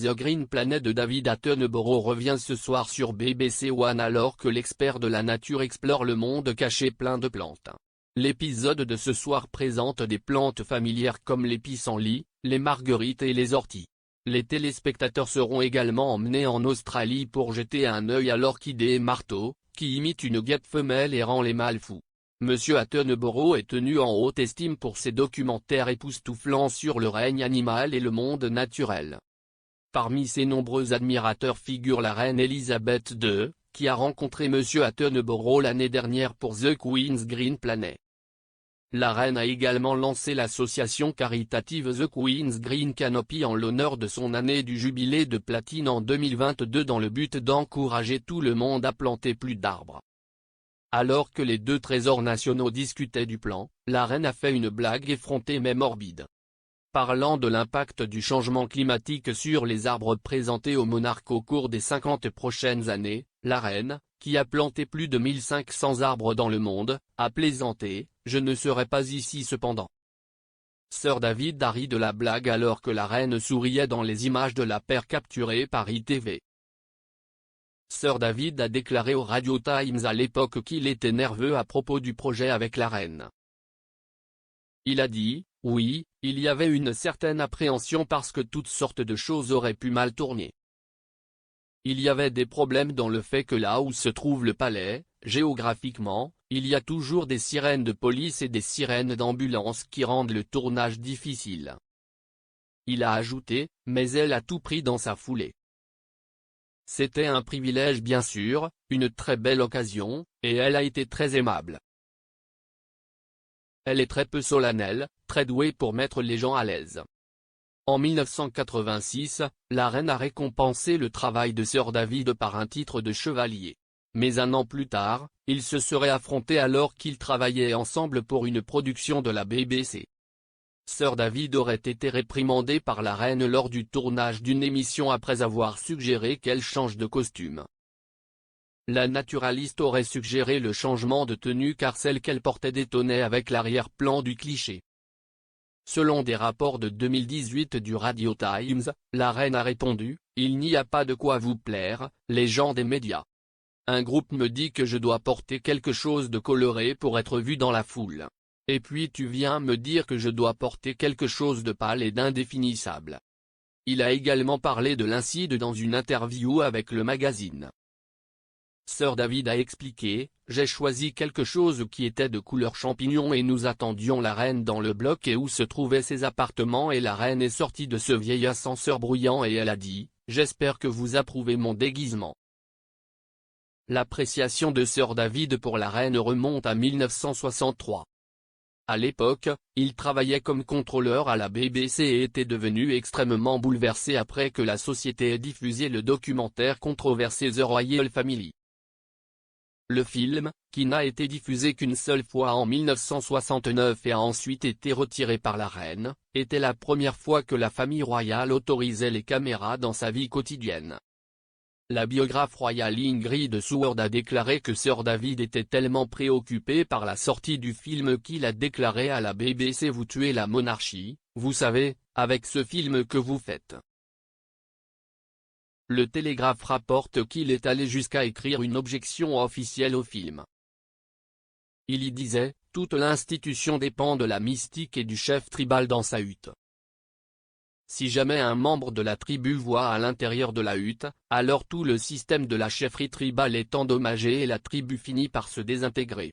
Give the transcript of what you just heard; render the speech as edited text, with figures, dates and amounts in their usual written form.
The Green Planet de David Attenborough revient ce soir sur BBC One alors que l'expert de la nature explore le monde caché plein de plantes. L'épisode de ce soir présente des plantes familières comme les pissenlits, les marguerites et les orties. Les téléspectateurs seront également emmenés en Australie pour jeter un œil à l'orchidée marteau, qui imite une guêpe femelle et rend les mâles fous. Monsieur Attenborough est tenu en haute estime pour ses documentaires époustouflants sur le règne animal et le monde naturel. Parmi ses nombreux admirateurs figure la reine Elisabeth II, qui a rencontré Monsieur Attenborough l'année dernière pour The Queen's Green Planet. La reine a également lancé l'association caritative The Queen's Green Canopy en l'honneur de son année du jubilé de platine en 2022 dans le but d'encourager tout le monde à planter plus d'arbres. Alors que les deux trésors nationaux discutaient du plan, la reine a fait une blague effrontée mais morbide. Parlant de l'impact du changement climatique sur les arbres présentés au monarque au cours des 50 prochaines années, la reine, qui a planté plus de 1500 arbres dans le monde, a plaisanté « Je ne serai pas ici cependant ». Sir David a ri de la blague alors que la reine souriait dans les images de la paire capturées par ITV. Sir David a déclaré au Radio Times à l'époque qu'il était nerveux à propos du projet avec la reine. Il a dit « Oui, il y avait une certaine appréhension parce que toutes sortes de choses auraient pu mal tourner. Il y avait des problèmes dans le fait que là où se trouve le palais, géographiquement, il y a toujours des sirènes de police et des sirènes d'ambulance qui rendent le tournage difficile. » Il a ajouté « Mais elle a tout pris dans sa foulée. C'était un privilège bien sûr, une très belle occasion, et elle a été très aimable. Elle est très peu solennelle, très douée pour mettre les gens à l'aise. » En 1986, la reine a récompensé le travail de Sir David par un titre de chevalier. Mais un an plus tard, ils se seraient affrontés alors qu'ils travaillaient ensemble pour une production de la BBC. Sir David aurait été réprimandé par la reine lors du tournage d'une émission après avoir suggéré qu'elle change de costume. La naturaliste aurait suggéré le changement de tenue car celle qu'elle portait détonnait avec l'arrière-plan du cliché. Selon des rapports de 2018 du Radio Times, la reine a répondu « Il n'y a pas de quoi vous plaire, les gens des médias. Un groupe me dit que je dois porter quelque chose de coloré pour être vu dans la foule. Et puis tu viens me dire que je dois porter quelque chose de pâle et d'indéfinissable. » Il a également parlé de l'incide dans une interview avec le magazine. Sir David a expliqué « J'ai choisi quelque chose qui était de couleur champignon et nous attendions la reine dans le bloc et où se trouvaient ses appartements et la reine est sortie de ce vieil ascenseur bruyant et elle a dit « J'espère que vous approuvez mon déguisement. » L'appréciation de Sir David pour la reine remonte à 1963. À l'époque, il travaillait comme contrôleur à la BBC et était devenu extrêmement bouleversé après que la société ait diffusé le documentaire controversé The Royal Family. Le film, qui n'a été diffusé qu'une seule fois en 1969 et a ensuite été retiré par la reine, était la première fois que la famille royale autorisait les caméras dans sa vie quotidienne. La biographe royale Ingrid Seward a déclaré que Sir David était tellement préoccupé par la sortie du film qu'il a déclaré à la BBC « Vous tuez la monarchie, vous savez, avec ce film que vous faites. » Le Télégraphe rapporte qu'il est allé jusqu'à écrire une objection officielle au film. Il y disait « Toute l'institution dépend de la mystique et du chef tribal dans sa hutte. Si jamais un membre de la tribu voit à l'intérieur de la hutte, alors tout le système de la chefferie tribale est endommagé et la tribu finit par se désintégrer. »